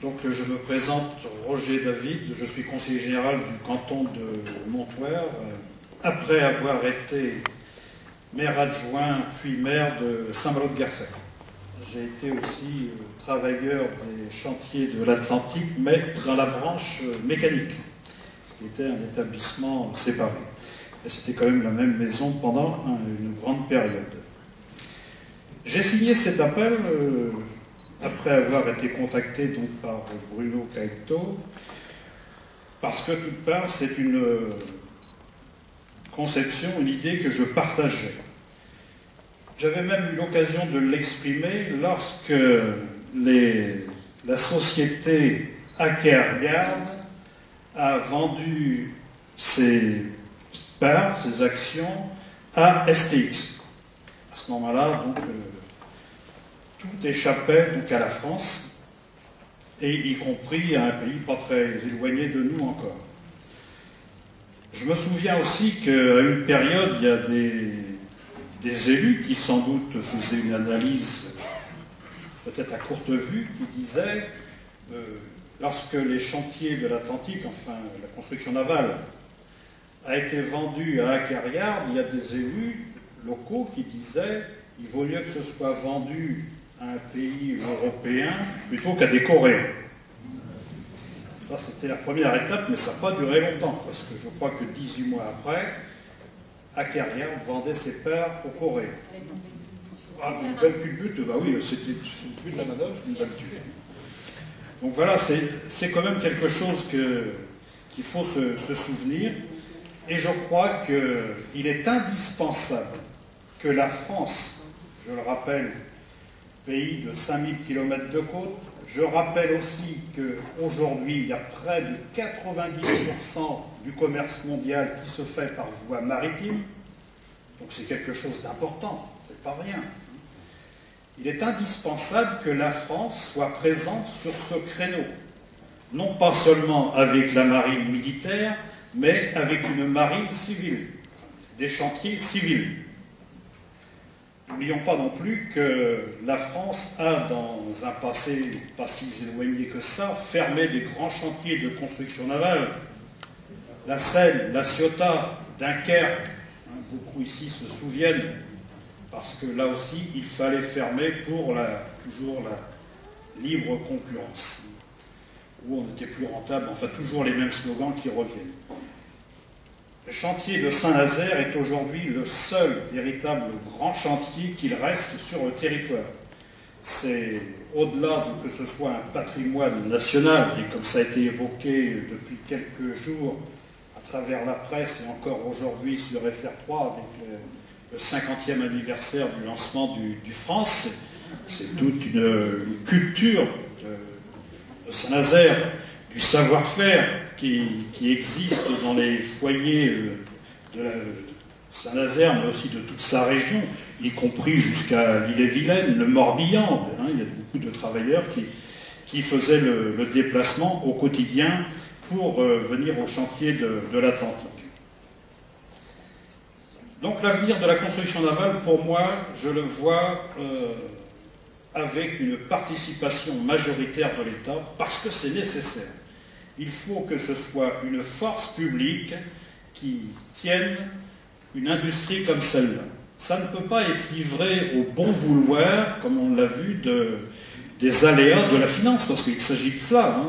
Donc je me présente, Roger David, je suis conseiller général du canton de Montoir, après avoir été maire adjoint puis maire de Saint-Malo-de-Garsac. J'ai été aussi travailleur des chantiers de l'Atlantique, mais dans la branche mécanique, qui était un établissement séparé. Et c'était quand même la même maison pendant une grande période. J'ai signé cet appel après avoir été contacté donc, par Bruno Caetto, parce que toute part, c'est une conception, une idée que je partageais. J'avais même eu l'occasion de l'exprimer lorsque la société Aker-Yard a vendu ses parts, ses actions à STX. À ce moment-là, donc, tout échappait donc à la France, et y compris à un pays pas très éloigné de nous encore. Je me souviens aussi qu'à une période, il y a des élus qui sans doute faisaient une analyse peut-être à courte vue, qui disaient lorsque les chantiers de l'Atlantique, enfin la construction navale, a été vendu à Aker-Yard, il y a des élus locaux qui disaient il vaut mieux que ce soit vendu à un pays européen plutôt qu'à des Coréens. Ça, c'était la première étape, mais ça n'a pas duré longtemps, parce que je crois que 18 mois après, Aker-Yard vendait ses parts aux Coréens. Ah, une belle culbute, bah oui, c'était plus de la manœuvre, une belle culbute. Donc voilà, c'est quand même quelque chose qu'il faut se souvenir, et je crois qu'il est indispensable que la France, je le rappelle, pays de 5000 km de côte. Je rappelle aussi qu'aujourd'hui, il y a près de 90% du commerce mondial qui se fait par voie maritime. Donc c'est quelque chose d'important, c'est pas rien. Il est indispensable que la France soit présente sur ce créneau. Non pas seulement avec la marine militaire, mais avec une marine civile, des chantiers civils. N'oublions pas non plus que la France a, dans un passé pas si éloigné que ça, fermé des grands chantiers de construction navale. La Seine, la Ciotat, Dunkerque, beaucoup ici se souviennent, parce que là aussi, il fallait fermer pour toujours la libre concurrence, où on était plus rentable, enfin toujours les mêmes slogans qui reviennent. Le chantier de Saint-Nazaire est aujourd'hui le seul véritable grand chantier qu'il reste sur le territoire. C'est au-delà de que ce soit un patrimoine national, et comme ça a été évoqué depuis quelques jours à travers la presse et encore aujourd'hui sur FR3 avec le 50e anniversaire du lancement du France, c'est toute une culture de Saint-Nazaire, du savoir-faire qui existe dans les foyers de Saint-Nazaire, mais aussi de toute sa région, y compris jusqu'à l'Ille-et-Vilaine, le Morbihan. Il y a beaucoup de travailleurs qui faisaient le déplacement au quotidien pour venir au chantier de l'Atlantique. Donc l'avenir de la construction navale, pour moi, je le vois avec une participation majoritaire de l'État, parce que c'est nécessaire. Il faut que ce soit une force publique qui tienne une industrie comme celle-là. Ça ne peut pas être livré au bon vouloir, comme on l'a vu, des aléas de la finance, parce qu'il s'agit de cela.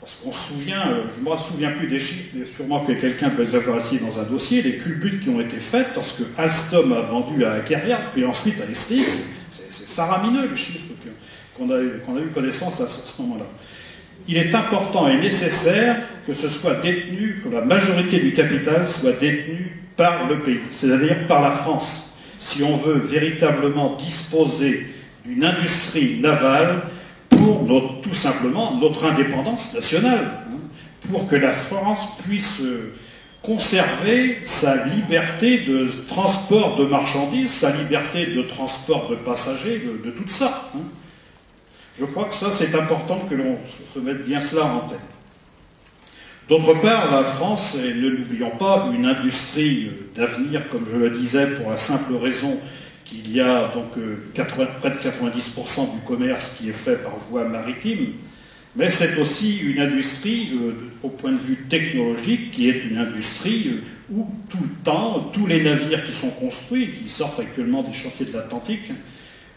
Parce qu'on se souvient, je ne me souviens plus des chiffres, mais sûrement que quelqu'un peut les avoir assis dans un dossier, les culbutes qui ont été faites lorsque Alstom a vendu à Aker-Yard, puis ensuite à STX. C'est faramineux les chiffres qu'on a eu connaissance à ce moment-là. Il est important et nécessaire que ce soit détenu, que la majorité du capital soit détenue par le pays, c'est-à-dire par la France. Si on veut véritablement disposer d'une industrie navale pour tout simplement notre indépendance nationale, pour que la France puisse conserver sa liberté de transport de marchandises, sa liberté de transport de passagers, de tout ça. Je crois que ça, c'est important que l'on se mette bien cela en tête. D'autre part, la France est, ne l'oublions pas, une industrie d'avenir, comme je le disais, pour la simple raison qu'il y a donc près de 90% du commerce qui est fait par voie maritime. Mais c'est aussi une industrie, au point de vue technologique, qui est une industrie où tout le temps, tous les navires qui sont construits, qui sortent actuellement des chantiers de l'Atlantique,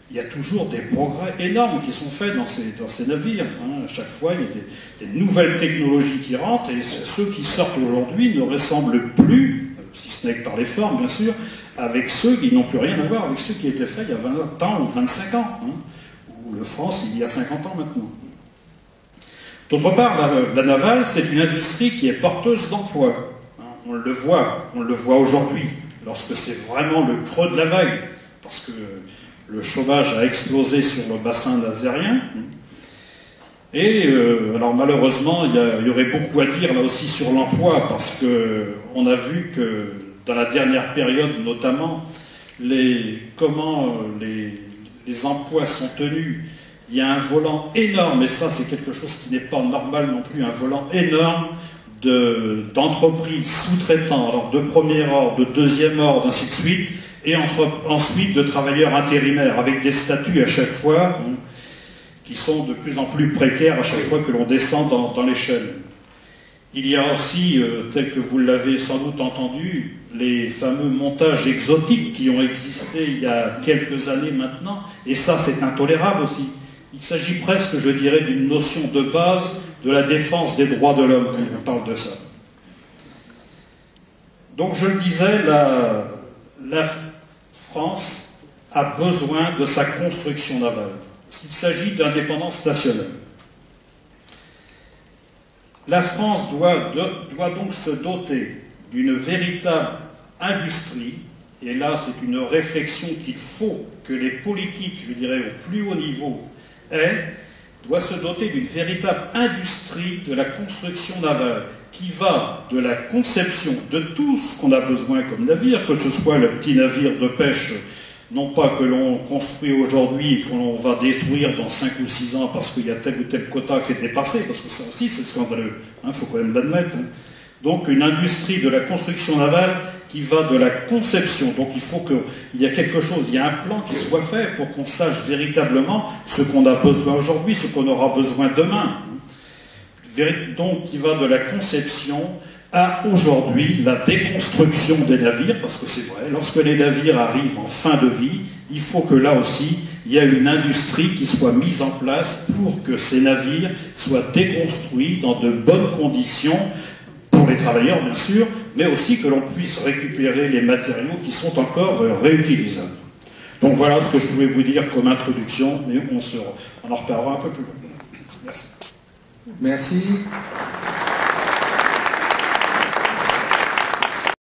il y a toujours des progrès énormes qui sont faits dans ces navires. À chaque fois, il y a des nouvelles technologies qui rentrent, et ceux qui sortent aujourd'hui ne ressemblent plus, si ce n'est que par les formes, bien sûr, avec ceux qui n'ont plus rien à voir avec ceux qui étaient faits il y a 20 ans ou 25 ans, ou le France il y a 50 ans maintenant. D'autre part, la navale, c'est une industrie qui est porteuse d'emplois. On le voit aujourd'hui, lorsque c'est vraiment le creux de la vague, parce que le chômage a explosé sur le bassin azérien. Et alors malheureusement, il y aurait beaucoup à dire là aussi sur l'emploi, parce qu'on a vu que dans la dernière période notamment, comment les emplois sont tenus. Il y a un volant énorme, et ça c'est quelque chose qui n'est pas normal non plus, un volant énorme d'entreprises sous-traitants, alors de premier ordre, de deuxième ordre, ainsi de suite, et ensuite de travailleurs intérimaires, avec des statuts à chaque fois, qui sont de plus en plus précaires à chaque fois que l'on descend dans l'échelle. Il y a aussi, tel que vous l'avez sans doute entendu, les fameux montages exotiques qui ont existé il y a quelques années maintenant, et ça c'est intolérable aussi. Il s'agit presque, je dirais, d'une notion de base de la défense des droits de l'homme quand on parle de ça. Donc je le disais, la France a besoin de sa construction navale. Il s'agit d'indépendance nationale. La France doit donc se doter d'une véritable industrie, et là c'est une réflexion qu'il faut que les politiques, je dirais au plus haut niveau, doit se doter d'une véritable industrie de la construction navale, qui va de la conception de tout ce qu'on a besoin comme navire, que ce soit le petit navire de pêche, non pas que l'on construit aujourd'hui et que l'on va détruire dans 5 ou 6 ans parce qu'il y a tel ou tel quota qui est dépassé, parce que ça aussi c'est scandaleux, faut quand même l'admettre. Donc une industrie de la construction navale qui va de la conception. Donc il faut qu'il y ait quelque chose, il y a un plan qui soit fait pour qu'on sache véritablement ce qu'on a besoin aujourd'hui, ce qu'on aura besoin demain. Donc qui va de la conception à aujourd'hui la déconstruction des navires, parce que c'est vrai, lorsque les navires arrivent en fin de vie, il faut que là aussi, il y ait une industrie qui soit mise en place pour que ces navires soient déconstruits dans de bonnes conditions, pour les travailleurs bien sûr, mais aussi que l'on puisse récupérer les matériaux qui sont encore réutilisables. Donc voilà ce que je pouvais vous dire comme introduction, mais on en reparlera un peu plus loin. Merci. Merci.